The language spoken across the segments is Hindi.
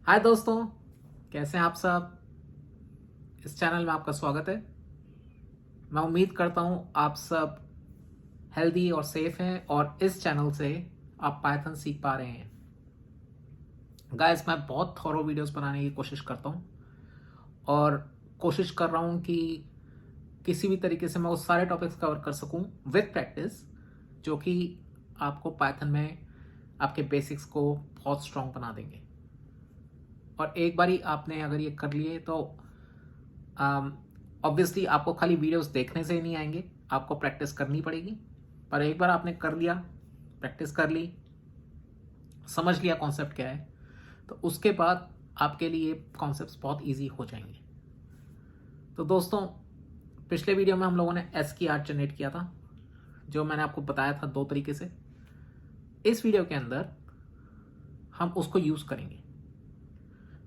हाय दोस्तों, कैसे हैं आप सब। इस चैनल में आपका स्वागत है। मैं उम्मीद करता हूं आप सब हेल्दी और सेफ हैं और इस चैनल से आप पाइथन सीख पा रहे हैं। गाइस, मैं बहुत थॉरो वीडियोस बनाने की कोशिश करता हूं और कोशिश कर रहा हूं कि किसी भी तरीके से मैं वो सारे टॉपिक्स कवर कर सकूं विद प्रैक्टिस, जो कि आपको पाइथन में आपके बेसिक्स को बहुत स्ट्रांग बना देंगे। और एक बारी आपने अगर ये कर लिए तो ऑब्वियसली आपको खाली वीडियोस देखने से ही नहीं आएंगे, आपको प्रैक्टिस करनी पड़ेगी। पर एक बार आपने कर लिया, प्रैक्टिस कर ली, समझ लिया कॉन्सेप्ट क्या है, तो उसके बाद आपके लिए कॉन्सेप्ट्स बहुत इजी हो जाएंगे। तो दोस्तों, पिछले वीडियो में हम लोगों ने एस की आर्ट जनरेट किया था, जो मैंने आपको बताया था दो तरीके से। इस वीडियो के अंदर हम उसको यूज़ करेंगे।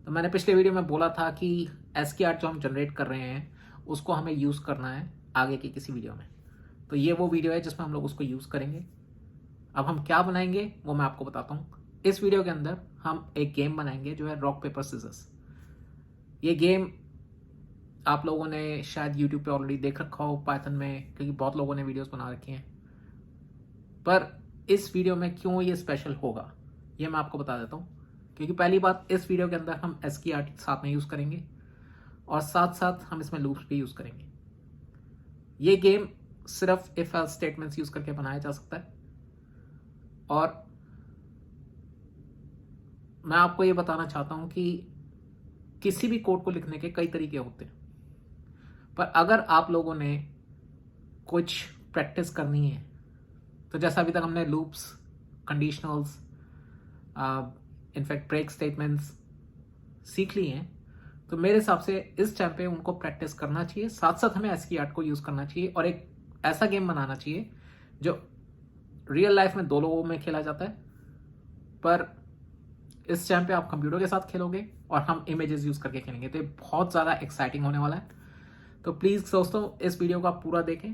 तो मैंने पिछले वीडियो में बोला था कि एस की आर्ट जो हम जनरेट कर रहे हैं उसको हमें यूज़ करना है आगे के किसी वीडियो में। तो ये वो वीडियो है जिसमें हम लोग उसको यूज़ करेंगे। अब हम क्या बनाएंगे वो मैं आपको बताता हूँ। इस वीडियो के अंदर हम एक गेम बनाएंगे जो है रॉक पेपर सिजर्स। ये गेम आप लोगों ने शायद यूट्यूब पे ऑलरेडी देख रखा हो पाइथन में, क्योंकि बहुत लोगों ने वीडियोस बना रखी हैं। पर इस वीडियो में क्यों ये स्पेशल होगा ये मैं आपको बता देता हूँ। क्योंकि पहली बात, इस वीडियो के अंदर हम एस की आर्ट साथ में यूज़ करेंगे और साथ साथ हम इसमें लूप्स भी यूज़ करेंगे। ये गेम सिर्फ इफ एल्स स्टेटमेंट्स यूज़ करके बनाया जा सकता है। और मैं आपको ये बताना चाहता हूं कि किसी भी कोड को लिखने के कई तरीके होते हैं, पर अगर आप लोगों ने कुछ प्रैक्टिस करनी है तो जैसा अभी तक हमने loops, conditionals, in fact break statements सीख ली हैं, तो मेरे हिसाब से इस टाइम पे उनको प्रैक्टिस करना चाहिए। साथ साथ हमें एसकी आर्ट को यूज़ करना चाहिए और एक ऐसा गेम बनाना चाहिए जो रियल लाइफ में दो लोगों में खेला जाता है, पर इस टाइम पे आप कंप्यूटर के साथ खेलोगे और हम इमेजेस यूज़ करके खेलेंगे। तो ये बहुत ज़्यादा एक्साइटिंग होने वाला है। तो प्लीज़ दोस्तों, इस वीडियो को आप पूरा देखें।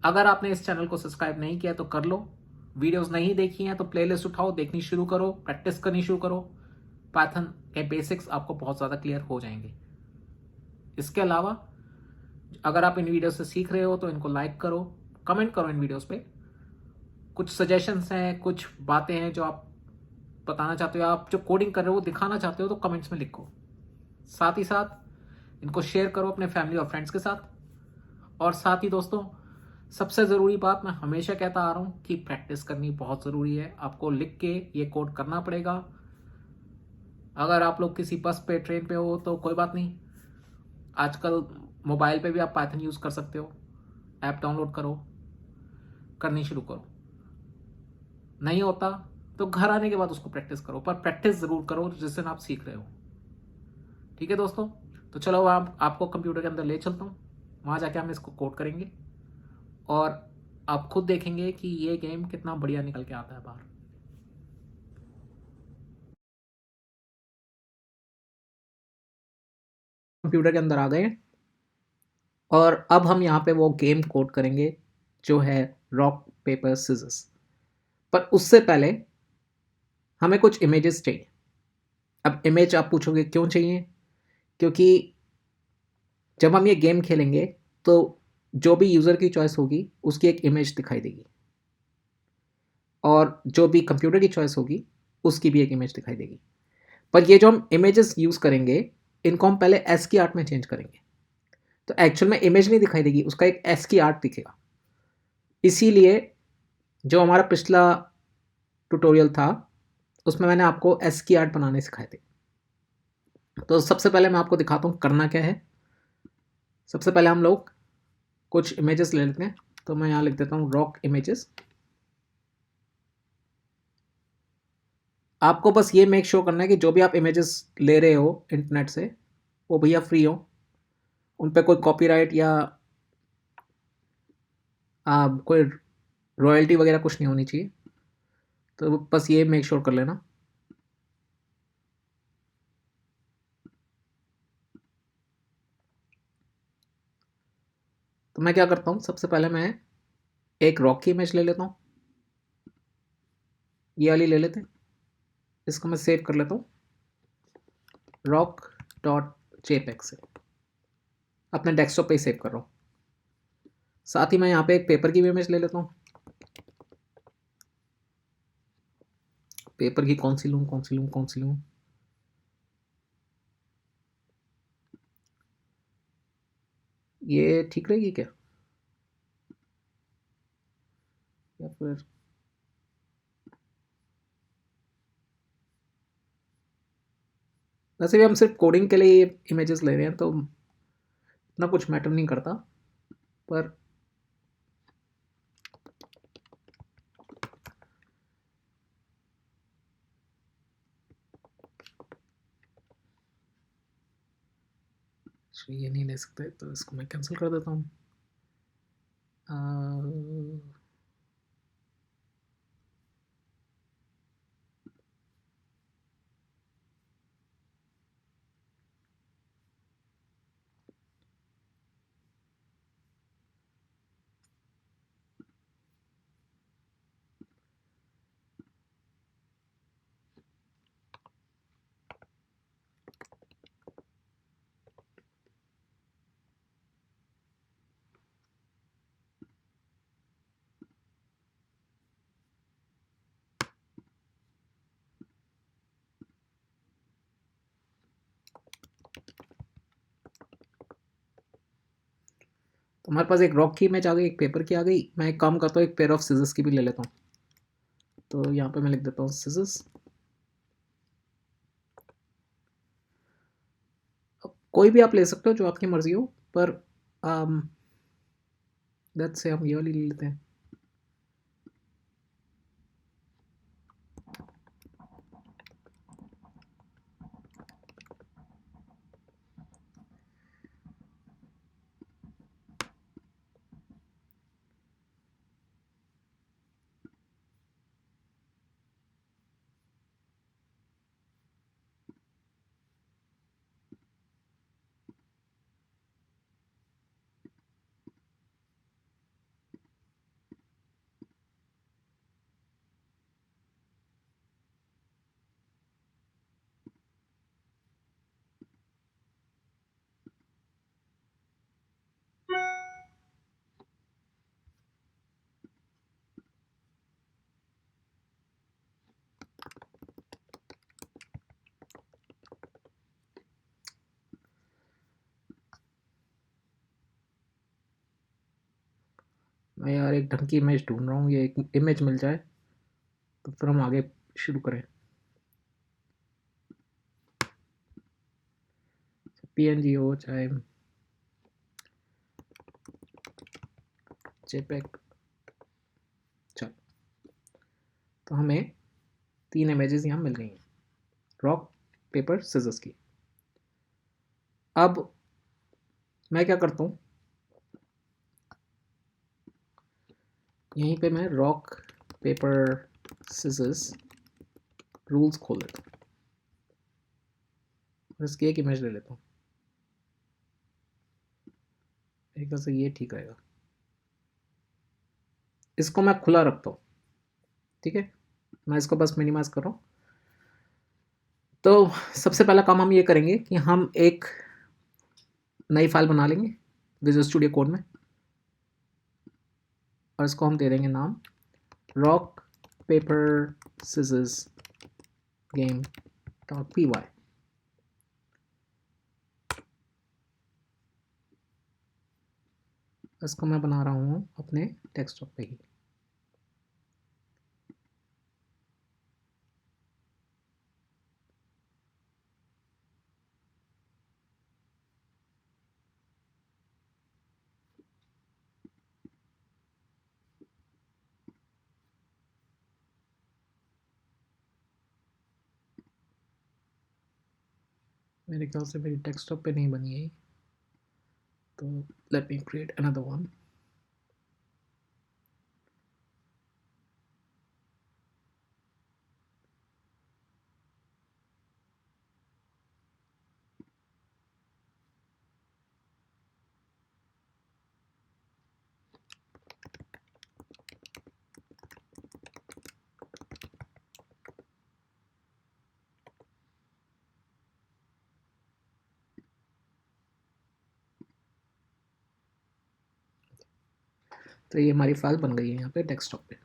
अगर आपने इस चैनल को सब्सक्राइब नहीं किया तो कर लो। वीडियोस नहीं देखी हैं तो प्लेलिस्ट उठाओ, देखनी शुरू करो, प्रैक्टिस करनी शुरू करो। पाइथन के बेसिक्स आपको बहुत ज़्यादा क्लियर हो जाएंगे। इसके अलावा अगर आप इन वीडियो से सीख रहे हो तो इनको लाइक करो, कमेंट करो इन वीडियोस पे। कुछ सजेशंस हैं, कुछ बातें हैं जो आप बताना चाहते हो, आप जो कोडिंग कर रहे हो वो दिखाना चाहते हो, तो कमेंट्स में लिखो। साथ ही साथ इनको शेयर करो अपने फैमिली और फ्रेंड्स के साथ। और साथ ही दोस्तों, सबसे ज़रूरी बात मैं हमेशा कहता आ रहा हूँ कि प्रैक्टिस करनी बहुत ज़रूरी है। आपको लिख के ये कोड करना पड़ेगा। अगर आप लोग किसी बस पे, ट्रेन पे हो तो कोई बात नहीं, आजकल मोबाइल पे भी आप पाइथन यूज़ कर सकते हो। ऐप डाउनलोड करो, करनी शुरू करो। नहीं होता तो घर आने के बाद उसको प्रैक्टिस करो, पर प्रैक्टिस ज़रूर करो जिस दिन आप सीख रहे हो। ठीक है दोस्तों, तो चलो आपको कंप्यूटर के अंदर ले चलता हूँ। वहाँ जाके हम इसको कोड करेंगे और आप खुद देखेंगे कि ये गेम कितना बढ़िया निकल के आता है बाहर। कंप्यूटर के अंदर आ गए और अब हम यहाँ पे वो गेम कोड करेंगे जो है रॉक पेपर सिजर्स। पर उससे पहले हमें कुछ इमेजेस चाहिए। अब इमेज आप पूछोगे क्यों चाहिए? क्योंकि जब हम ये गेम खेलेंगे तो जो भी यूज़र की चॉइस होगी उसकी एक इमेज दिखाई देगी, और जो भी कंप्यूटर की चॉइस होगी उसकी भी एक इमेज दिखाई देगी। पर ये जो हम इमेजेस यूज़ करेंगे इनको हम पहले एस की आर्ट में चेंज करेंगे, तो एक्चुअल में इमेज नहीं दिखाई देगी, उसका एक एस की आर्ट दिखेगा। इसीलिए जो हमारा पिछला ट्यूटोरियल था उसमें मैंने आपको एस की आर्ट बनाने सिखाए थे। तो सबसे पहले मैं आपको दिखाता हूँ करना क्या है। सबसे पहले हम लोग कुछ इमेजेस ले लेते हैं, तो मैं यहाँ लिख देता हूँ रॉक इमेजेस। आपको बस ये मेक श्योर करना है कि जो भी आप इमेजेस ले रहे हो इंटरनेट से वो भैया फ्री हो, उन पर कोई कॉपीराइट या कोई रॉयल्टी वगैरह कुछ नहीं होनी चाहिए। तो बस ये मेक श्योर कर लेना। तो मैं क्या करता हूँ, सबसे पहले मैं एक रॉक की इमेज ले लेता हूँ, ये वाली ले लेते हैं। इसको मैं सेव कर लेता हूँ। rock.jpg से अपने डेस्कटॉप पे ही सेव कर रहा हूँ। साथ ही मैं यहाँ पे एक पेपर की भी इमेज ले लेता हूँ। पेपर की कौन सी लूँ, कौन सी लूँ, कौन सी लूँ? ये ठीक रहेगी क्या, या फिर वैसे भी हम सिर्फ कोडिंग के लिए इमेजेस ले रहे हैं तो इतना कुछ मैटर नहीं करता, पर ये नहीं ले सकते तो इसको मैं कैंसिल कर देता हूँ। तो हमारे पास एक रॉक की इमेज आ गई, एक पेपर की आ गई। मैं एक काम करता हूँ, एक पेयर ऑफ सीजर्स की भी ले लेता हूँ। तो यहाँ पे मैं लिख देता हूँ सीजर्स। कोई भी आप ले सकते हो जो आपकी मर्जी हो, पर लेट्स से हम ये वाली ले लेते हैं। मैं यार एक ढंग की इमेज ढूंढ रहा हूँ, ये एक इमेज मिल जाए तो फिर हम आगे शुरू करें। पीएनजी हो चाहे जेपेग। चल, तो हमें 3 इमेजेस यहाँ मिल गई हैं, रॉक पेपर सीजर्स की। अब मैं क्या करता हूँ, यहीं पे मैं रॉक पेपर सीजर्स रूल्स खोल देता हूँ और इसकी एक इमेज ले लेता हूँ। एक तरह से ये ठीक रहेगा। इसको मैं खुला रखता हूँ, ठीक है। मैं इसको बस मिनिमाइज कर रहा हूँ। तो सबसे पहला काम हम ये करेंगे कि हम एक नई फाइल बना लेंगे विजुअल स्टूडियो कोड में, और इसको हम दे देंगे नाम rock paper scissors game dot P Y. इसको मैं बना रहा हूँ अपने डेस्कटॉप पे ही। मेरे ख्याल से मेरी डेस्कटॉप पे नहीं बनी है, तो let me create another one. तो ये हमारी फाइल बन गई है यहाँ पे डेस्कटॉप पे।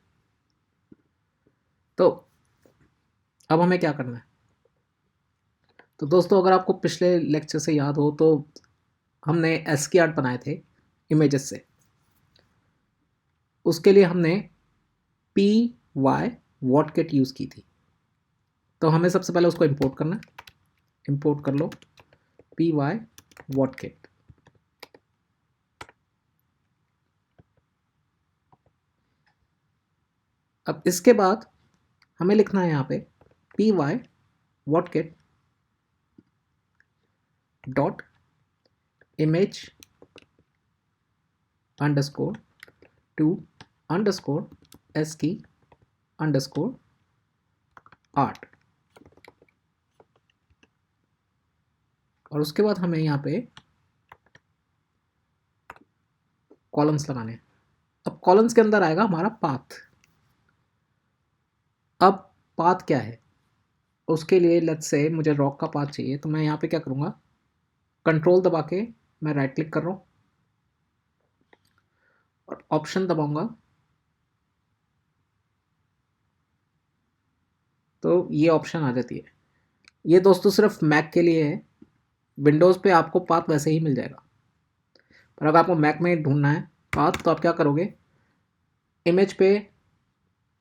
तो अब हमें क्या करना है? तो दोस्तों अगर आपको पिछले लेक्चर से याद हो तो हमने एसकी आर्ट बनाए थे इमेजेस से। उसके लिए हमने पी वाई वॉटकिट यूज़ की थी। तो हमें सबसे पहले उसको इंपोर्ट करना है। इंपोर्ट कर लो पी वाई वॉटकिट। अब इसके बाद हमें लिखना है यहाँ पे P Y whatkit dot image underscore two underscore ASCII underscore art. और उसके बाद हमें यहाँ पे कॉलम्स लगाने हैं। अब कॉलम्स के अंदर आएगा हमारा पाथ। अब पाथ क्या है? उसके लिए लेट्स से मुझे रॉक का पाथ चाहिए, तो मैं यहाँ पे क्या करूँगा, कंट्रोल दबा के मैं राइट क्लिक कर रहा हूँ और ऑप्शन दबाऊंगा। तो ये ऑप्शन आ जाती है। ये दोस्तों सिर्फ मैक के लिए है, विंडोज़ पे आपको पाथ वैसे ही मिल जाएगा। पर अगर आपको मैक में ढूंढना है पाथ तो आप क्या करोगे, इमेज पे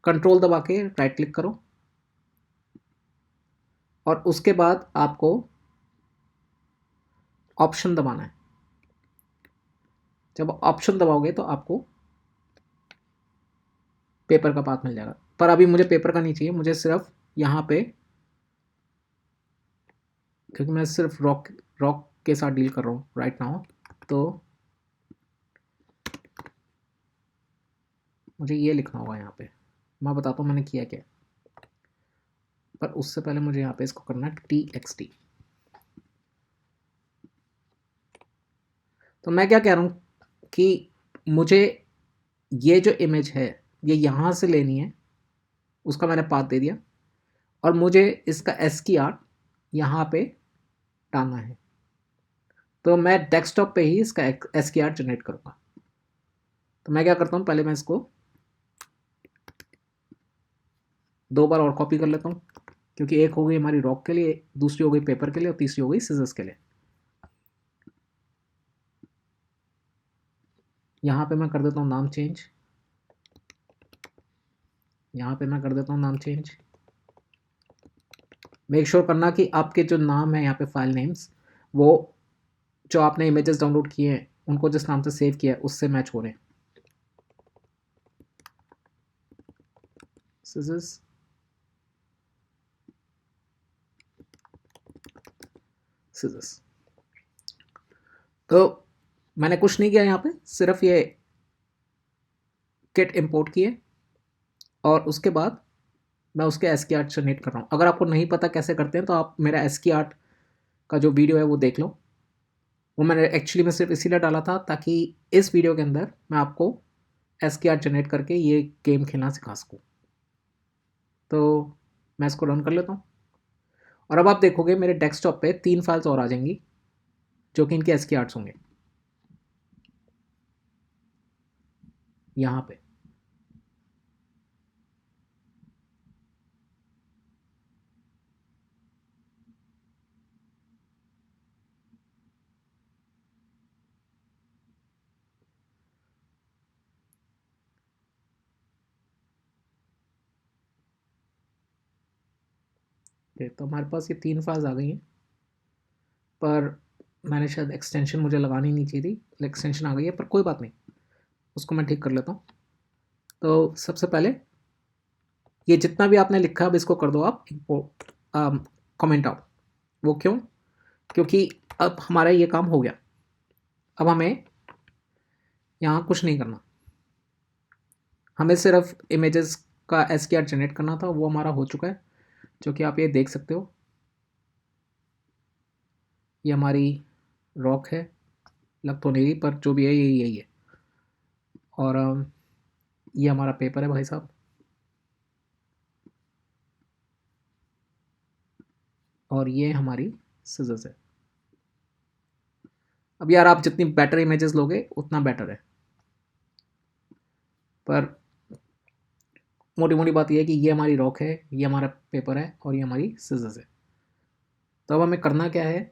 कंट्रोल दबा के राइट क्लिक करो और उसके बाद आपको ऑप्शन दबाना है। जब ऑप्शन दबाओगे तो आपको पेपर का पाथ मिल जाएगा। पर अभी मुझे पेपर का नहीं चाहिए, मुझे सिर्फ यहाँ पे, क्योंकि मैं सिर्फ रॉक रॉक के साथ डील कर रहा हूँ राइट नाउ, तो मुझे ये लिखना होगा यहाँ पे। मैं बताता हूँ मैंने किया क्या, पर उससे पहले मुझे यहाँ पे इसको करना है TXT। तो मैं क्या कह रहा हूँ कि मुझे ये जो इमेज है ये यहाँ से लेनी है, उसका मैंने पाथ दे दिया, और मुझे इसका एसकी आर्ट यहाँ पे डालना है। तो मैं डेस्कटॉप पे ही इसका एसकी आर्ट जनरेट करूँगा। तो मैं क्या करता हूँ, पहले मैं इसको 2 बार और कॉपी कर लेता हूँ, क्योंकि एक हो गई हमारी रॉक के लिए, दूसरी हो गई पेपर के लिए और तीसरी हो गई सीजर्स के लिए। यहाँ पे मैं कर देता हूँ नाम चेंज, यहाँ पे मैं कर देता हूँ नाम चेंज। मेक श्योर करना कि आपके जो नाम है यहाँ पे फाइल नेम्स, वो जो आपने इमेजेस डाउनलोड किए हैं उनको जिस नाम से सेव किया है उससे मैच हो रहे हैं। Scissors, scissors. तो मैंने कुछ नहीं किया यहाँ पे, सिर्फ ये किट इंपोर्ट किए और उसके बाद मैं उसके एसकी आर्ट जनरेट कर रहा हूँ। अगर आपको नहीं पता कैसे करते हैं तो आप मेरा एसकी आर्ट का जो वीडियो है वो देख लो। वो मैंने एक्चुअली में सिर्फ इसीलिए डाला था ताकि इस वीडियो के अंदर मैं आपको एसकी आर्ट जनरेट करके ये गेम खेलना सिखा सकूँ। तो मैं इसको रन कर लेता हूँ और अब आप देखोगे मेरे डेस्कटॉप पे 3 फाइल्स और आ जाएंगी जो कि इनके एसकी आर्ट्स होंगे यहाँ पे। तो हमारे पास ये 3 फाइल्स आ गई हैं, पर मैंने शायद एक्सटेंशन मुझे लगानी नहीं चाहिए थी, एक्सटेंशन आ गई है, पर कोई बात नहीं, उसको मैं ठीक कर लेता हूँ। तो सबसे पहले ये जितना भी आपने लिखा अब इसको कर दो आप कमेंट आउट। वो क्यों? क्योंकि अब हमारा ये काम हो गया। अब हमें यहाँ कुछ नहीं करना, हमें सिर्फ इमेजेस का एसकेआर जनरेट करना था, वो हमारा हो चुका है, जो कि आप ये देख सकते हो। ये हमारी रॉक है, लग तो नहीं रही पर जो भी है यही है। और ये हमारा पेपर है भाई साहब, और ये हमारी सिजर्स है। अब यार आप जितनी बेटर इमेजेस लोगे उतना बेटर है। पर मोटी मोटी बात यह है कि ये हमारी रॉक है, ये हमारा पेपर है और ये हमारी सिजर्स है। तो अब हमें करना क्या है,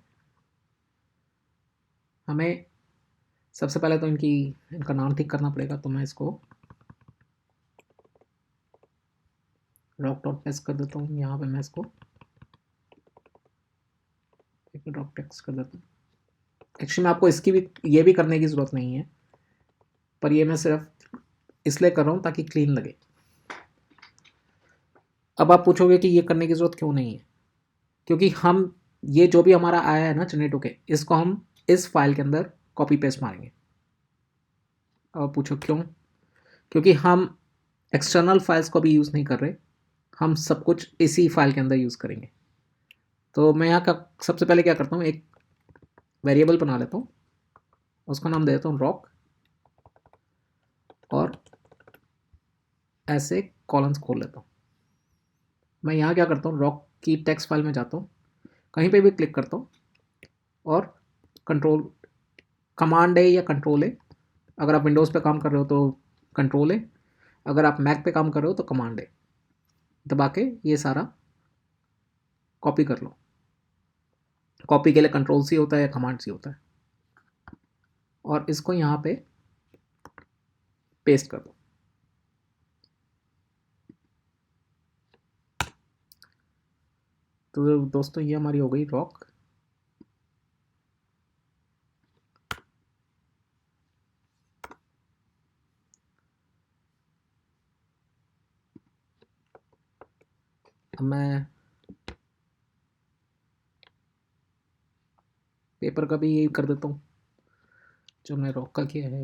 हमें सबसे पहले तो इनका नाम ठीक करना पड़ेगा। तो मैं इसको रॉक डॉट टेक्स्ट कर देता हूँ। यहाँ पे मैं इसको रॉक टेक्स्ट कर देता हूँ। एक्चुअली में आपको इसकी भी ये भी करने की ज़रूरत नहीं है, पर ये मैं सिर्फ इसलिए कर रहा हूँ ताकि क्लीन लगे। अब आप पूछोगे कि ये करने की ज़रूरत क्यों नहीं है, क्योंकि हम ये जो भी हमारा आया है ना जनरेट होके, इसको हम इस फाइल के अंदर कॉपी पेस्ट मारेंगे। अब पूछो क्यों, क्योंकि हम एक्सटर्नल फाइल्स को भी यूज़ नहीं कर रहे, हम सब कुछ इसी फाइल के अंदर यूज़ करेंगे। तो मैं यहाँ का सबसे पहले क्या करता हूँ, एक वेरिएबल बना लेता हूँ, उसका नाम दे देता हूँ रॉक, और ऐसे कॉलम्स खोल लेता हूँ। मैं यहाँ क्या करता हूँ, रॉक की टेक्स्ट फाइल में जाता हूँ, कहीं पे भी क्लिक करता हूँ और कमांड ए या कंट्रोल ए, अगर आप विंडोज़ पे काम कर रहे हो तो कंट्रोल ए, अगर आप मैक पे काम कर रहे हो तो कमांड ए दबा के ये सारा कॉपी कर लो। कॉपी के लिए कंट्रोल सी होता है या कमांड सी होता है, और इसको यहाँ पे पेस्ट कर दो। तो दोस्तों ये हमारी हो गई रॉक। अब मैं पेपर का भी यही कर देता हूँ जो मैं रॉक का किया है।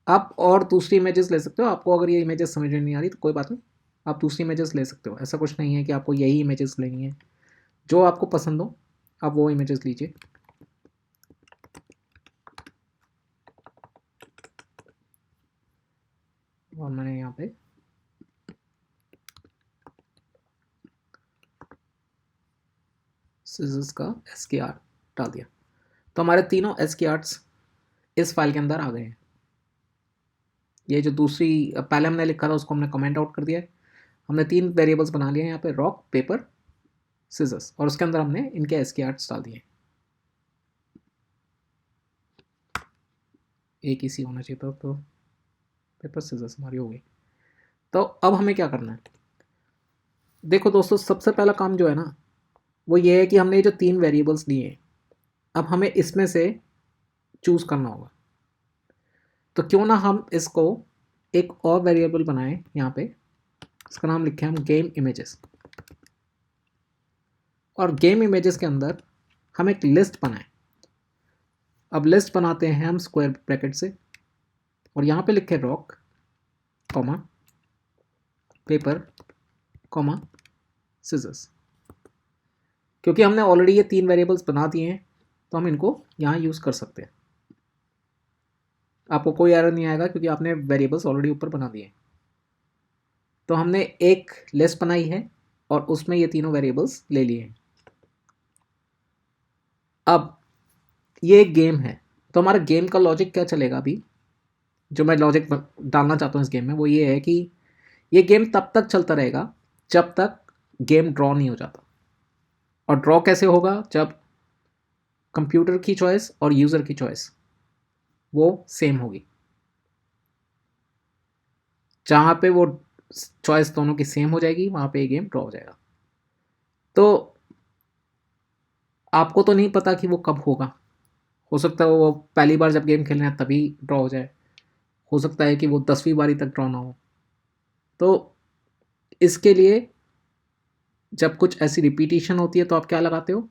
आप और दूसरी इमेजेस ले सकते हो, आपको अगर ये इमेजेस समझ में नहीं आ रही तो कोई बात नहीं, आप दूसरी इमेजेस ले सकते हो। ऐसा कुछ नहीं है कि आपको यही इमेजेस लेनी है, जो आपको पसंद हो आप वो इमेजेस लीजिए। और मैंने यहाँ पे सिजर्स का SKR डाल दिया, तो हमारे तीनों SKRs इस फाइल के अंदर आ गए हैं। ये जो दूसरी पहले हमने लिखा था उसको हमने कमेंट आउट कर दिया है। हमने 3 वेरिएबल्स बना लिए हैं यहाँ पे, रॉक, पेपर, सिजर्स, और उसके अंदर हमने इनके SKRs डाल दिए। एक ही सी होना चाहिए था, तो पेपर सिजर्स हमारी हो गई। तो अब हमें क्या करना है, देखो दोस्तों, सबसे पहला काम जो है ना वो ये है कि हमने ये जो 3 वेरिएबल्स लिए, अब हमें इसमें से चूज़ करना होगा। तो क्यों ना हम इसको एक और वेरिएबल बनाएं, यहाँ पे इसका नाम लिखे हम गेम इमेजेस, और गेम इमेजेस के अंदर हम एक लिस्ट बनाएं। अब लिस्ट बनाते हैं हम स्क्वायर ब्रैकेट से, और यहाँ पे लिखे rock comma paper comma scissors. क्योंकि हमने ऑलरेडी ये 3 वेरिएबल्स बना दिए हैं तो हम इनको यहाँ यूज़ कर सकते हैं। आपको कोई एरर नहीं आएगा क्योंकि आपने वेरिएबल्स ऑलरेडी ऊपर बना दिए। तो हमने एक लिस्ट बनाई है और उसमें ये तीनों वेरिएबल्स ले लिए हैं। अब ये एक गेम है, तो हमारा गेम का लॉजिक क्या चलेगा, अभी जो मैं लॉजिक डालना चाहता हूँ इस गेम में वो ये है कि ये गेम तब तक चलता रहेगा जब तक गेम ड्रॉ नहीं हो जाता। और ड्रॉ कैसे होगा, जब कंप्यूटर की चॉइस और यूज़र की चॉइस वो सेम होगी। जहाँ पे वो चॉइस दोनों की सेम हो जाएगी वहाँ पे ये गेम ड्रॉ हो जाएगा। तो आपको तो नहीं पता कि वो कब होगा, हो सकता है वो पहली बार जब गेम खेलना है तभी ड्रॉ हो जाए, हो सकता है कि वो 10वीं बारी तक ड्रॉ ना हो। तो इसके लिए जब कुछ ऐसी रिपीटिशन होती है तो आप क्या लगाते हो,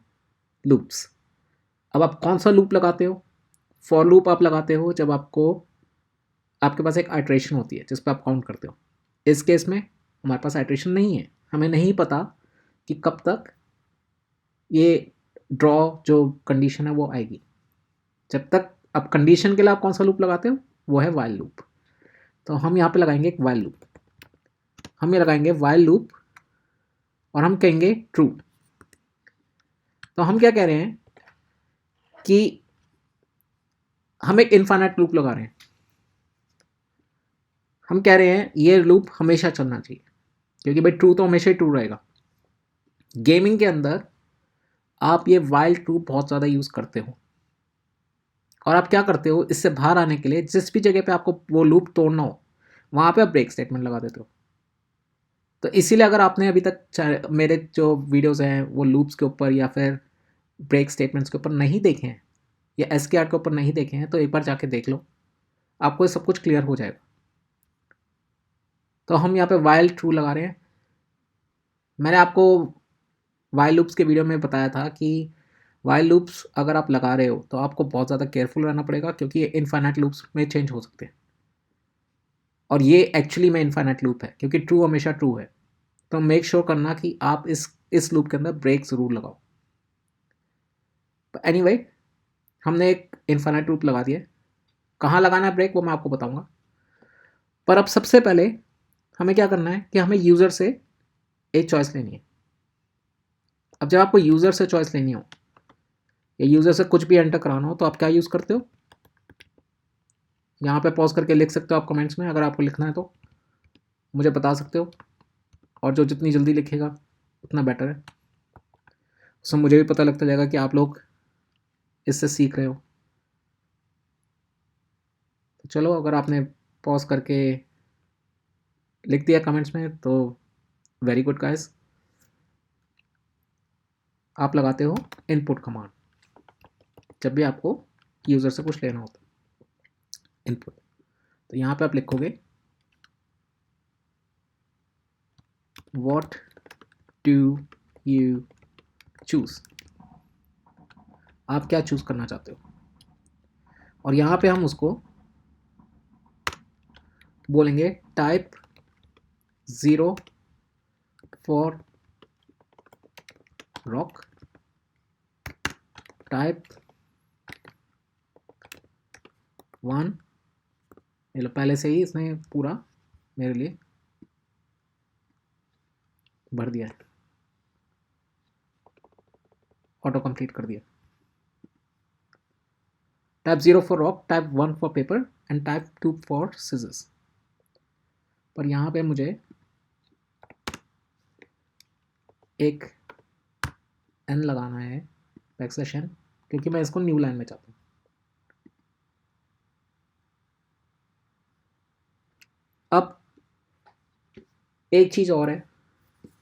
लूप्स। अब आप कौन सा लूप लगाते हो, फॉर लूप आप लगाते हो जब आपके पास एक आइट्रेशन होती है जिस पर आप काउंट करते हो। इस केस में हमारे पास आइट्रेशन नहीं है, हमें नहीं पता कि कब तक ये ड्रॉ जो कंडीशन है वो आएगी। जब तक अब कंडीशन के लिए आप कौन सा लूप लगाते हो, वो है वाइल लूप। तो हम यहाँ पे लगाएंगे एक वाइल लूप, हम ये लगाएंगे वाइल लूप और हम कहेंगे ट्रू। तो हम क्या कह रहे हैं कि हम एक इनफाइनाइट लूप लगा रहे हैं। हम कह रहे हैं ये लूप हमेशा चलना चाहिए, क्योंकि भाई ट्रू तो हमेशा ही ट्रू रहेगा। गेमिंग के अंदर आप ये वाइल ट्रू बहुत ज़्यादा यूज़ करते हो, और आप क्या करते हो, इससे बाहर आने के लिए जिस भी जगह पे आपको वो लूप तोड़ना हो वहाँ पे आप ब्रेक स्टेटमेंट लगा देते हो। तो इसीलिए अगर आपने अभी तक मेरे जो वीडियोस हैं वो लूप्स के ऊपर या फिर ब्रेक स्टेटमेंट्स के ऊपर नहीं देखे हैं या SKR के ऊपर नहीं देखे हैं, तो एक बार जाके देख लो, आपको ये सब कुछ क्लियर हो जाएगा। तो हम यहाँ पे वाइल ट्रू लगा रहे हैं। मैंने आपको वाइल लूप्स के वीडियो में बताया था कि वाइल लूप्स अगर आप लगा रहे हो तो आपको बहुत ज़्यादा केयरफुल रहना पड़ेगा, क्योंकि ये इनफाइनाइट लूप्स में चेंज हो सकते हैं, और ये एक्चुअली में इनफाइनाइट लूप है क्योंकि ट्रू हमेशा ट्रू है। तो मेक श्योर करना कि आप इस लूप के अंदर ब्रेक ज़रूर लगाओ। एनीवे, हमने एक इनफाइनाइट लूप लगा दिया। कहाँ लगाना है ब्रेक वो मैं आपको बताऊंगा, पर अब सबसे पहले हमें क्या करना है कि हमें यूज़र से एक चॉइस लेनी है। अब जब आपको यूज़र से चॉइस लेनी हो या यूज़र से कुछ भी एंटर कराना हो तो आप क्या यूज़ करते हो, यहाँ पे पॉज करके लिख सकते हो आप कमेंट्स में, अगर आपको लिखना है तो मुझे बता सकते हो, और जो जितनी जल्दी लिखेगा उतना बेटर है, उससे मुझे भी पता लगता जाएगा कि आप लोग इससे सीख रहे हो। तो चलो, अगर आपने पॉज करके लिख दिया कमेंट्स में तो वेरी गुड गाइस। आप लगाते हो इनपुट कमांड जब भी आपको यूज़र से कुछ लेना होता है, इनपुट। तो यहाँ पे आप लिखोगे व्हाट डू यू चूज़, आप क्या चूज़ करना चाहते हो, और यहाँ पे हम उसको बोलेंगे टाइप 0 फॉर रॉक, टाइप 1, ये लो पहले से ही इसने पूरा मेरे लिए भर दिया है, ऑटो कंप्लीट कर दिया। Type 0 for rock, type 1 for paper and type 2 for scissors. पर यहाँ पे मुझे एक n लगाना है, बैकस्लैश n, क्योंकि मैं इसको न्यू लाइन में चाहता हूँ। अब एक चीज़ और है,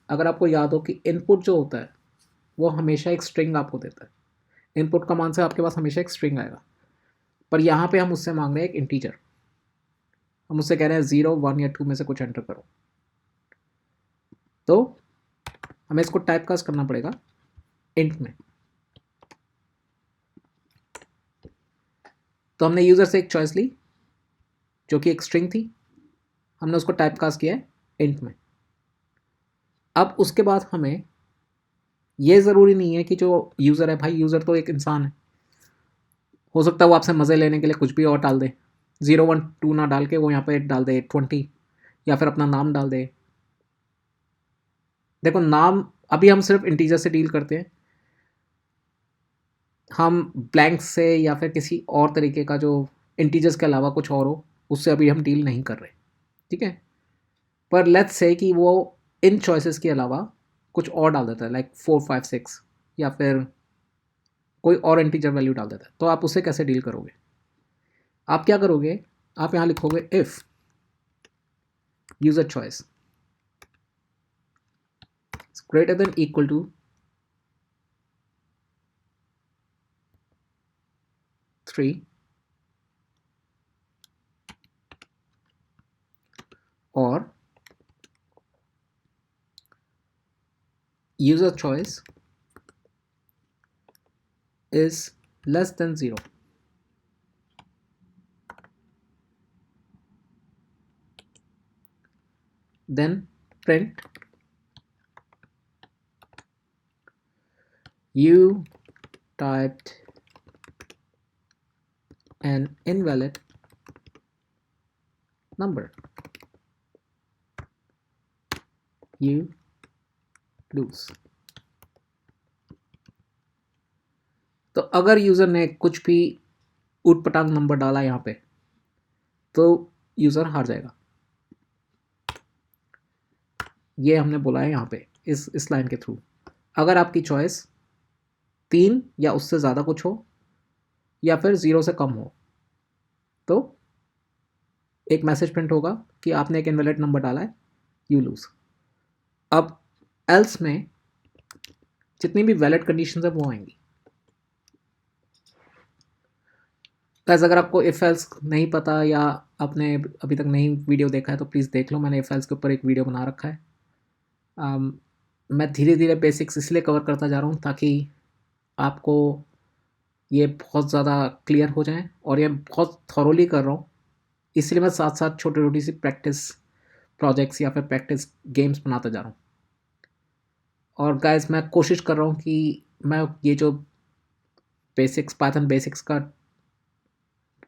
अगर आपको याद हो कि इनपुट जो होता है वो हमेशा एक स्ट्रिंग आपको देता है। इनपुट कमांड से आपके पास हमेशा एक स्ट्रिंग आएगा, पर यहाँ पे हम उससे मांग रहे हैं एक इंटीजर। हम उससे कह रहे हैं 0, 1 या 2 में से कुछ एंटर करो। तो हमें इसको टाइप कास्ट करना पड़ेगा इंट में। तो हमने यूज़र से एक चॉइस ली जो कि एक स्ट्रिंग थी, हमने उसको टाइप कास्ट किया है इंट में। अब उसके बाद हमें ये ज़रूरी नहीं है कि जो यूज़र है, भाई यूज़र तो एक इंसान है, हो सकता है वो आपसे मज़े लेने के लिए कुछ भी और डाल दे, 0, 1, 2 ना डाल के वो यहाँ पे डाल दे 20, या फिर अपना नाम डाल दे। देखो, नाम अभी हम सिर्फ इंटीजर से डील करते हैं, हम ब्लैंक से या फिर किसी और तरीके का जो इंटीजर्स के अलावा कुछ और हो उससे अभी हम डील नहीं कर रहे, ठीक है। पर लेट्स से कि वो इन चॉइसेस के अलावा कुछ और डाल देता है, लाइक 4, 5, 6, या फिर कोई और इंटीजर वैल्यू डाल देता है, तो आप उससे कैसे डील करोगे। आप क्या करोगे, आप यहाँ लिखोगे if user choice greater than equal to 3 और user choice is less than 0, then print you typed an invalid number, you lose. तो अगर यूज़र ने कुछ भी उटपटांग नंबर डाला यहाँ पे तो यूज़र हार जाएगा। ये हमने बोला है यहाँ पे इस लाइन के थ्रू। अगर आपकी चॉइस 3 या उससे ज़्यादा कुछ हो या फिर 0 से कम हो तो एक मैसेज प्रिंट होगा कि आपने एक इनवैलिड नंबर डाला है, यू लूज। अब एल्स में जितनी भी वैलिड कंडीशंस है वो आएंगी। गाइस अगर आपको इफ एल्स नहीं पता या आपने अभी तक नहीं वीडियो देखा है तो प्लीज़ देख लो, मैंने इफ एल्स के ऊपर एक वीडियो बना रखा है। मैं धीरे धीरे बेसिक्स इसलिए कवर करता जा रहा हूँ ताकि आपको ये बहुत ज़्यादा क्लियर हो जाए, और ये बहुत थॉरोली कर रहा हूँ इसलिए मैं साथ साथ छोटी छोटी सी प्रैक्टिस प्रोजेक्ट्स या फिर प्रैक्टिस गेम्स बनाता जा रहा हूँ। और गाइस मैं कोशिश कर रहा हूँ कि मैं ये जो बेसिक्स पाइथन बेसिक्स का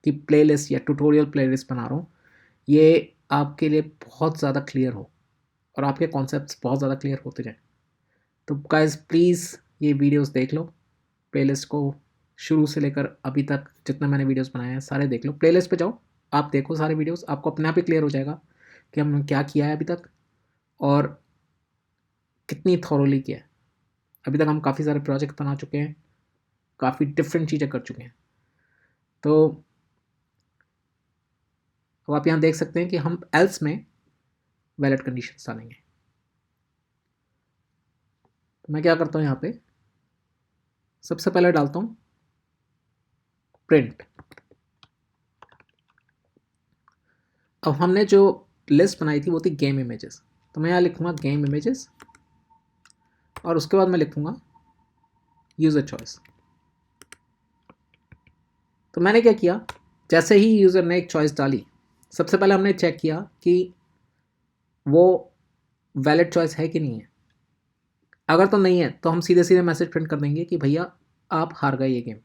की प्लेलिस्ट या ट्यूटोरियल प्लेलिस्ट बना रहा हूँ ये आपके लिए बहुत ज़्यादा क्लियर हो और आपके कॉन्सेप्ट्स बहुत ज़्यादा क्लियर होते जाएं। तो गाइस प्लीज़ ये वीडियोस देख लो, प्लेलिस्ट को शुरू से लेकर अभी तक जितने मैंने वीडियोस बनाए हैं सारे देख लो। प्लेलिस्ट पे जाओ, आप देखो सारे वीडियोस, आपको अपने आप ही क्लियर हो जाएगा कि हमने क्या किया है अभी तक और कितनी थॉरोली किया है। अभी तक हम काफ़ी सारे प्रोजेक्ट बना चुके हैं, काफ़ी डिफरेंट चीज़ें कर चुके हैं। तो अब आप यहाँ देख सकते हैं कि हम एल्स में वैलिड कंडीशंस डालेंगे। तो मैं क्या करता हूँ यहाँ पे सबसे पहले डालता हूँ प्रिंट। अब हमने जो लिस्ट बनाई थी वो थी गेम इमेजेस, तो मैं यहाँ लिखूँगा गेम इमेजेस और उसके बाद मैं लिखूँगा यूज़र चॉइस। तो मैंने क्या किया, जैसे ही यूज़र ने एक चॉइस डाली सबसे पहले हमने चेक किया कि वो वैलिड चॉइस है कि नहीं है। अगर तो नहीं है तो हम सीधे सीधे मैसेज प्रिंट कर देंगे कि भैया आप हार गए ये गेम।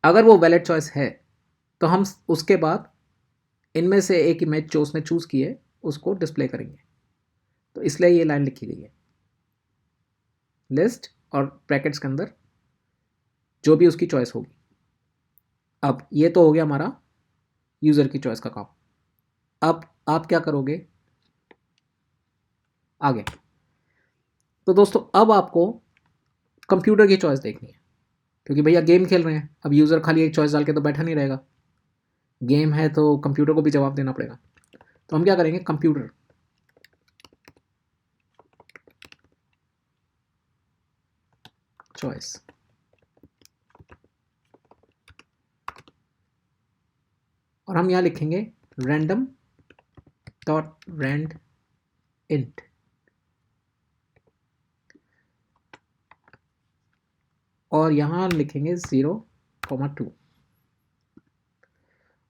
अगर वो वैलिड चॉइस है तो हम उसके बाद इनमें से एक इमेज जो उसने चूज़ की है उसको डिस्प्ले करेंगे। तो इसलिए ये लाइन लिखी गई है लिस्ट और ब्रैकेट्स के अंदर जो भी उसकी चॉइस होगी। अब ये तो हो गया हमारा यूज़र की चॉइस का काम। अब आप क्या करोगे आगे। तो दोस्तों अब आपको कंप्यूटर की चॉइस देखनी है, क्योंकि भैया गेम खेल रहे हैं, अब यूज़र खाली एक चॉइस डाल के तो बैठा नहीं रहेगा, गेम है तो कंप्यूटर को भी जवाब देना पड़ेगा। तो हम क्या करेंगे, कंप्यूटर चॉइस, और हम यहाँ लिखेंगे रैंडम डॉट रैंड इंट, और यहाँ लिखेंगे 0,2।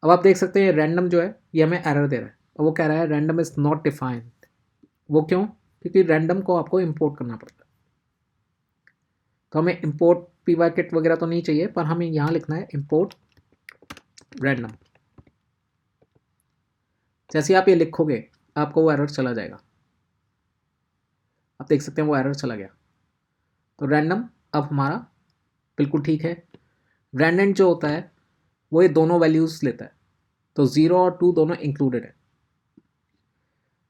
अब आप देख सकते हैं रैंडम जो है ये हमें एरर दे रहा है और वो कह रहा है रैंडम इज नॉट डिफाइंड। वो क्यों, क्योंकि रैंडम को आपको इंपोर्ट करना पड़ता है। तो हमें इंपोर्ट पीवाई किट वगैरह तो नहीं चाहिए, पर हमें यहाँ लिखना है इंपोर्ट रैंडम। जैसे आप ये लिखोगे आपको वो एरर चला जाएगा, आप देख सकते हैं वो एरर चला गया। तो रैंडम अब हमारा बिल्कुल ठीक है। रैंडम जो होता है वो ये दोनों वैल्यूज़ लेता है, तो 0 और 2 दोनों इंक्लूडेड है।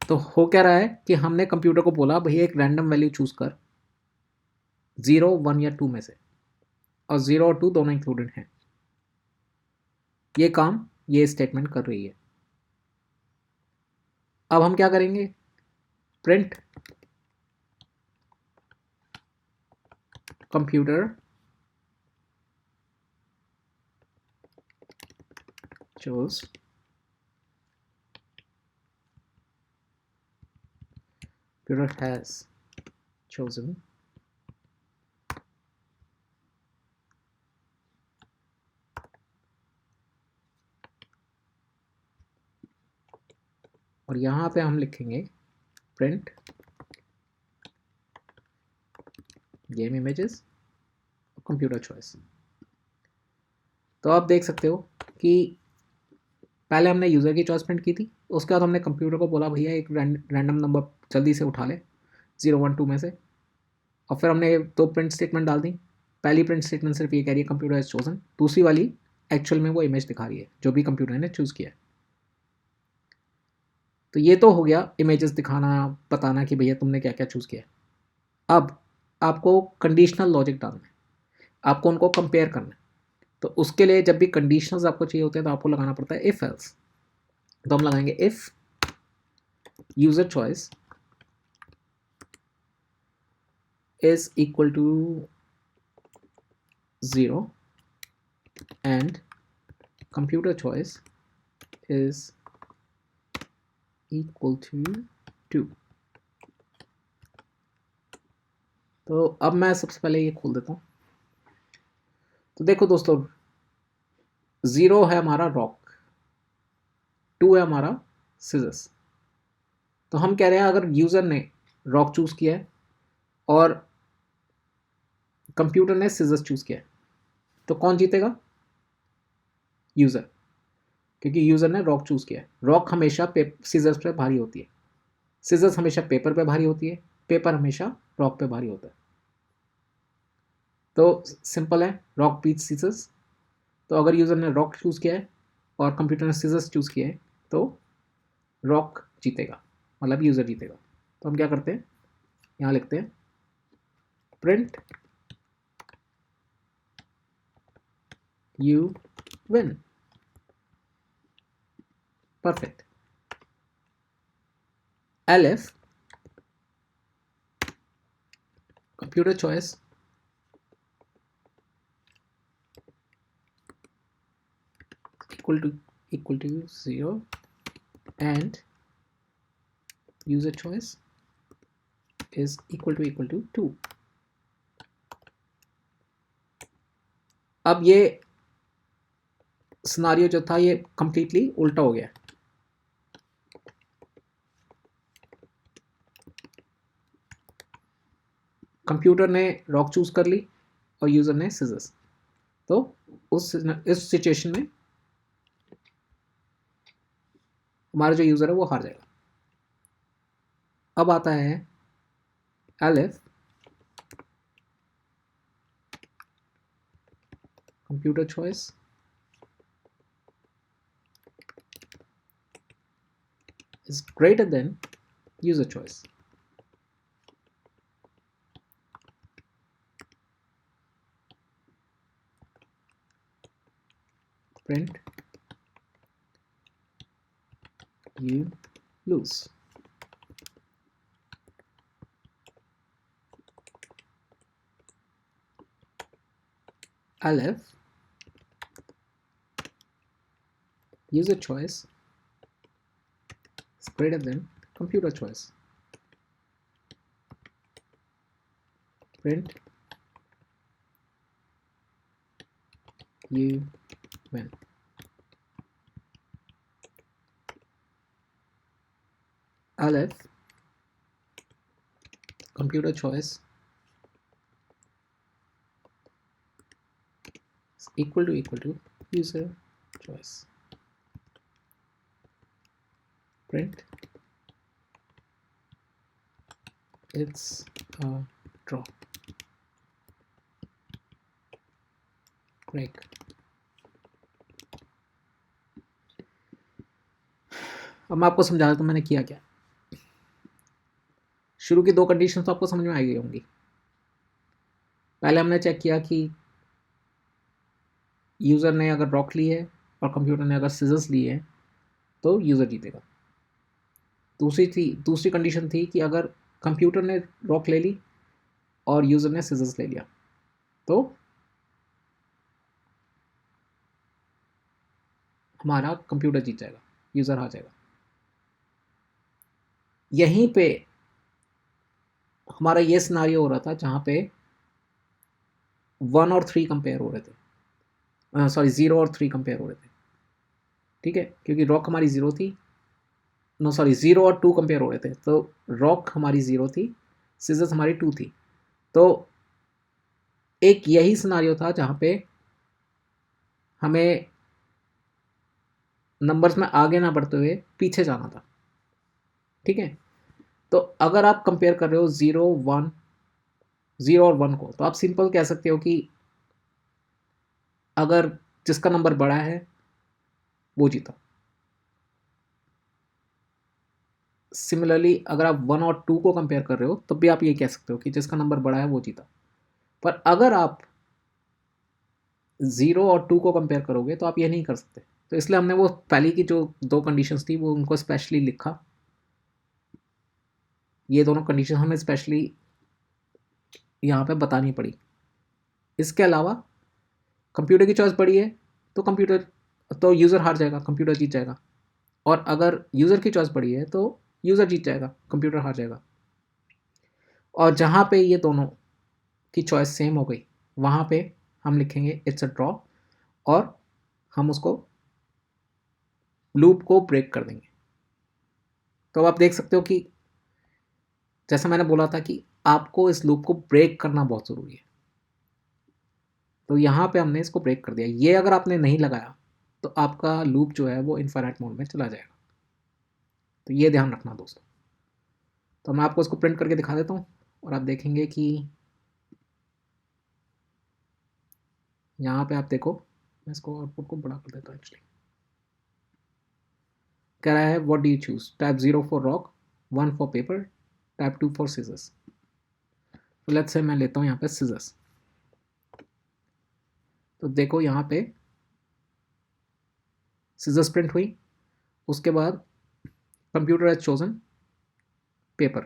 तो हो क्या रहा है कि हमने कंप्यूटर को बोला भैया एक रैंडम वैल्यू चूज़ कर 0, 1 या 2 में से, और 0 और 2 दोनों इंक्लूडेड हैं। ये काम ये स्टेटमेंट कर रही है। अब हम क्या करेंगे, print computer chose computer has chosen और यहाँ पे हम लिखेंगे प्रिंट गेम इमेजेस और कंप्यूटर चॉइस। तो आप देख सकते हो कि पहले हमने यूज़र की चॉइस प्रिंट की थी, उसके बाद हमने कंप्यूटर को बोला भैया एक रैंडम नंबर जल्दी से उठा ले 0 1 2 में से, और फिर हमने 2 प्रिंट स्टेटमेंट डाल दी। पहली प्रिंट स्टेटमेंट सिर्फ ये कह रही है कंप्यूटर इज चोजन, दूसरी वाली एक्चुअल में वो इमेज दिखा रही है जो भी कंप्यूटर ने चूज़ किया है। तो ये तो हो गया इमेजेस दिखाना, बताना कि भैया तुमने क्या क्या चूज़ किया है। अब आपको कंडीशनल लॉजिक डालना है, आपको उनको कंपेयर करना है। तो उसके लिए जब भी कंडीशनल्स आपको चाहिए होते हैं तो आपको लगाना पड़ता है इफ एल्स। तो हम लगाएंगे if user choice is equal to 0 and computer choice is equal to 2। तो अब मैं सबसे पहले ये खोल देता हूँ। तो देखो दोस्तों, 0 है हमारा रॉक, 2 है हमारा सिजर्स। तो हम कह रहे हैं अगर यूज़र ने रॉक चूज़ किया है और कंप्यूटर ने सिजर्स चूज़ किया है तो कौन जीतेगा? यूज़र, क्योंकि यूज़र ने रॉक चूज़ किया है। रॉक हमेशा सिजर्स पे भारी होती है, सिजर्स हमेशा पेपर पे भारी होती है, पेपर हमेशा रॉक पे भारी होता है। तो सिंपल है, रॉक बीट्स सीजर्स। तो अगर यूज़र ने रॉक चूज़ किया है और कंप्यूटर ने सीजर्स चूज़ किया है तो रॉक जीतेगा, मतलब यूज़र जीतेगा। तो हम क्या करते हैं, यहाँ लिखते हैं print you win. Perfect. elif computer choice equal to 0 and user choice is equal to 2। अब ये सिनारियो जो था ये कंप्लीटली उल्टा हो गया। कंप्यूटर ने रॉक चूज कर ली और यूजर ने सिजर्स। तो इस सिचुएशन में हमारा जो यूजर है वो हार जाएगा। अब आता है elif computer choice is greater than user choice। print you lose। elif user choice is greater than computer choice। print you win। elif computer choice is equal to user choice। print it's a draw। break। अब मैं आपको समझा देता हूं मैंने किया क्या। शुरू की 2 कंडीशन तो आपको समझ में आ गई होंगी। पहले हमने चेक किया कि यूज़र ने अगर रॉक ली है और कंप्यूटर ने अगर सिजर्स लिए हैं तो यूज़र जीतेगा। दूसरी कंडीशन थी कि अगर कंप्यूटर ने रॉक ले ली और यूज़र ने सिजर्स ले लिया तो हमारा कंप्यूटर जीत जाएगा, यूज़र हार जाएगा। यहीं पे हमारा ये सिनारियो हो रहा था जहाँ पे 1 और 3 कंपेयर हो रहे थे, सॉरी 0 और 3 कंपेयर हो रहे थे। ठीक है, क्योंकि रॉक हमारी 0 थी, नो सॉरी 0 और 2 कंपेयर हो रहे थे। तो रॉक हमारी 0 थी, सिजर्स हमारी 2 थी। तो एक यही सिनारियो था जहाँ पे हमें नंबर्स में आगे ना बढ़ते हुए पीछे जाना था, ठीक है। तो अगर आप कंपेयर कर रहे हो 0 1, 0 और 1 को, तो आप सिंपल कह सकते हो कि अगर जिसका नंबर बड़ा है वो जीता। सिमिलरली अगर आप 1 और 2 को कंपेयर कर रहे हो तब भी आप ये कह सकते हो कि जिसका नंबर बड़ा है वो जीता। पर अगर आप 0 और 2 को कंपेयर करोगे तो आप ये नहीं कर सकते। तो इसलिए हमने वो पहले की जो 2 कंडीशंस थी वो उनको स्पेशली लिखा। ये दोनों कंडीशन हमें स्पेशली यहाँ पे बतानी पड़ी। इसके अलावा कंप्यूटर की चॉइस बड़ी है तो कंप्यूटर, तो यूज़र हार जाएगा, कंप्यूटर जीत जाएगा। और अगर यूज़र की चॉइस बड़ी है तो यूज़र जीत जाएगा, कंप्यूटर हार जाएगा। और जहाँ पे ये दोनों की चॉइस सेम हो गई वहाँ पे हम लिखेंगे इट्स अ ड्रॉ, और हम उसको लूप को ब्रेक कर देंगे। तो अब आप देख सकते हो कि जैसा मैंने बोला था कि आपको इस लूप को ब्रेक करना बहुत ज़रूरी है। तो यहाँ पे हमने इसको ब्रेक कर दिया। ये अगर आपने नहीं लगाया तो आपका लूप जो है वो इनफाइनाइट मोड में चला जाएगा। तो ये ध्यान रखना दोस्तों। तो मैं आपको इसको प्रिंट करके दिखा देता हूँ और आप देखेंगे कि यहाँ पे आप देखो, मैं इसको आउटपुट को बड़ा कर देता हूँ। एक्चुअली कह रहा है what do you choose, type 0 for rock, 1 for paper, type 2 for scissors. तो लेट्स से मैं लेता हूँ यहाँ पे सीजर्स। तो देखो यहाँ पे सीजर्स प्रिंट हुई। उसके बाद computer has chosen paper,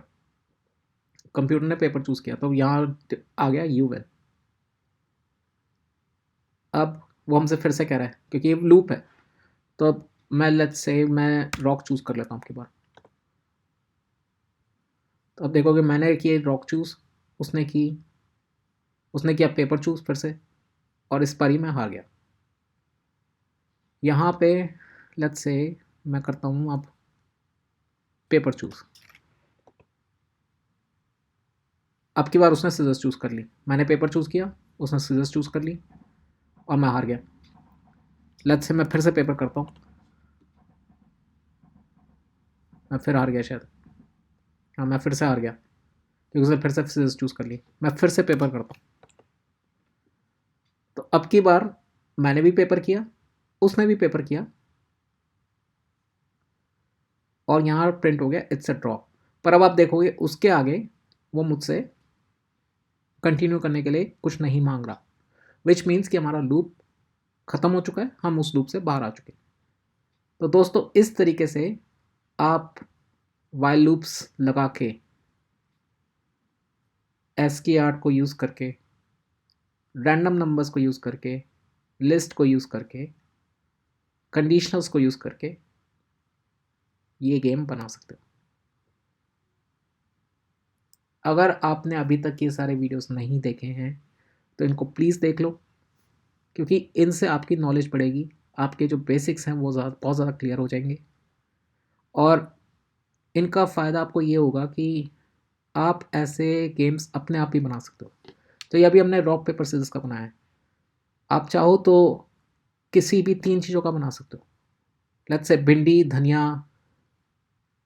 computer ने पेपर चूज किया तो यहाँ आ गया यू विन। अब वो हमसे फिर से कह रहा है क्योंकि ये लूप है, तो अब मैं लेट्स से मैं रॉक चूज कर लेता हूँ आपकी बार। तो अब देखोगे मैंने किया रॉक चूज, उसने किया पेपर चूज फिर से, और इस बारी मैं हार गया। यहाँ पे लेट्स से मैं करता हूँ अब पेपर चूज। अब की बार उसने सीजर्स चूज कर ली, मैंने पेपर चूज किया, उसने सीजर्स चूज कर ली और मैं हार गया। लेट्स से मैं फिर से पेपर करता हूँ, मैं फिर हार गया शायद। हाँ मैं फिर से हार गया क्योंकि उसने फिर से सीजर्स चूज कर ली। मैं फिर से पेपर करता हूँ, तो अब की बार मैंने भी पेपर किया, उसने भी पेपर किया, और यहाँ प्रिंट हो गया इट्स अ ड्रॉ। पर अब आप देखोगे उसके आगे वो मुझसे कंटिन्यू करने के लिए कुछ नहीं मांग रहा, विच मीन्स कि हमारा लूप ख़त्म हो चुका है, हम उस लूप से बाहर आ चुके हैं। तो दोस्तों इस तरीके से आप वाइल लूप्स लगा के ASCII को यूज़ करके, रैंडम नंबर्स को यूज़ करके, लिस्ट को यूज़ करके, कंडीशनल्स को यूज़ करके ये गेम बना सकते हो। अगर आपने अभी तक ये सारे वीडियोस नहीं देखे हैं तो इनको प्लीज़ देख लो, क्योंकि इनसे आपकी नॉलेज बढ़ेगी, आपके जो बेसिक्स हैं वो बहुत ज़्यादा क्लियर हो जाएंगे। और इनका फ़ायदा आपको ये होगा कि आप ऐसे गेम्स अपने आप ही बना सकते हो। तो ये अभी हमने रॉक पेपर सीजर्स का बनाया है, आप चाहो तो किसी भी 3 चीज़ों का बना सकते हो। लेट्स से भिंडी, धनिया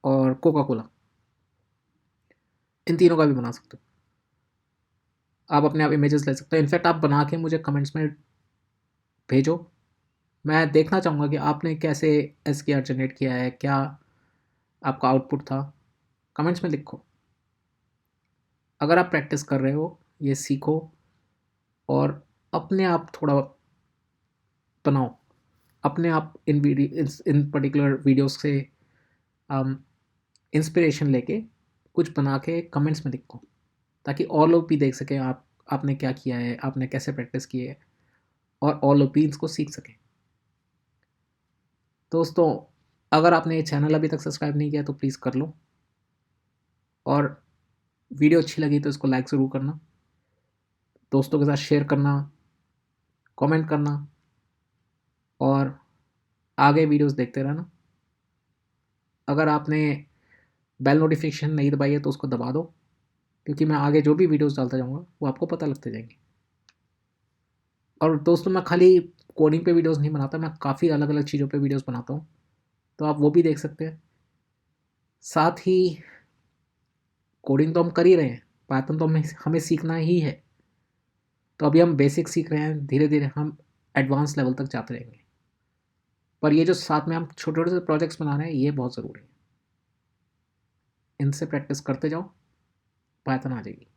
और कोका कोला, इन तीनों का भी बना सकते हो। आप अपने आप इमेजेस ले सकते हो। इनफैक्ट आप बना के मुझे कमेंट्स में भेजो, मैं देखना चाहूँगा कि आपने कैसे SQR जनरेट किया है, क्या आपका आउटपुट था, कमेंट्स में लिखो। अगर आप प्रैक्टिस कर रहे हो ये सीखो और अपने आप थोड़ा बनाओ, अपने आप इन पर्टिकुलर वीडियोस से इंस्पिरेशन लेके कुछ बना के कमेंट्स में लिखो, ताकि और लोग भी देख सकें आपने क्या किया है, आपने कैसे प्रैक्टिस की है, और और लोग भी इसको सीख सकें। दोस्तों अगर आपने ये चैनल अभी तक सब्सक्राइब नहीं किया तो प्लीज़ कर लो, और वीडियो अच्छी लगी तो इसको लाइक ज़रूर करना, दोस्तों के साथ शेयर करना, कमेंट करना, और आगे वीडियोस देखते रहना। अगर आपने बेल नोटिफिकेशन नहीं दबाई है तो उसको दबा दो, क्योंकि मैं आगे जो भी वीडियोस डालता जाऊँगा वो आपको पता लगते जाएंगे। और दोस्तों मैं खाली कोडिंग पे वीडियोस नहीं बनाता, मैं काफ़ी अलग अलग चीज़ों पे वीडियोस बनाता हूँ। तो आप वो भी देख सकते हैं। साथ ही कोडिंग तो हम कर ही रहे हैं, पाइथन तो हमें सीखना ही है। तो अभी हम बेसिक सीख रहे हैं, धीरे धीरे हम एडवांस लेवल तक जाते रहेंगे। पर ये जो साथ में हम छोटे छोटे से प्रोजेक्ट्स बना रहे हैं, ये बहुत ज़रूरी है। इनसे प्रैक्टिस करते जाओ, पाइथन आ जाएगी।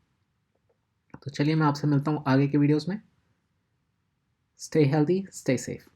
तो चलिए, मैं आपसे मिलता हूँ आगे के वीडियोस में। Stay healthy, stay safe.